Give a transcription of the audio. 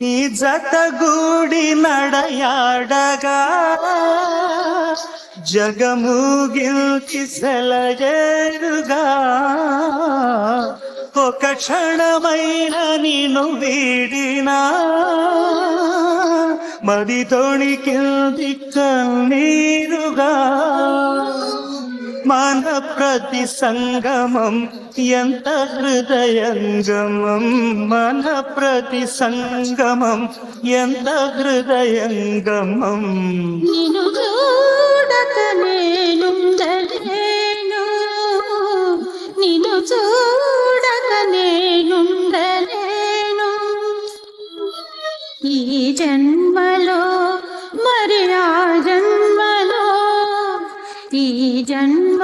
ఈ జతగూడి నడయాడగా జగమూగిల్చి సెలయేరుగా ఒక క్షణమైన నిన్ను వీడినా మది తొణికింది కన్నీరుగా మన ప్రతి సంగమం ఎంత హృదయంగమం మన ప్రతి సంగమం ఎంత హృదయంగమం నిన్ను చూడక నేనుండలేను నిన్ను చూడక నేనుండలేను ఈ జన్మలో మరి ఆ జన్మలో ఈ జన్మ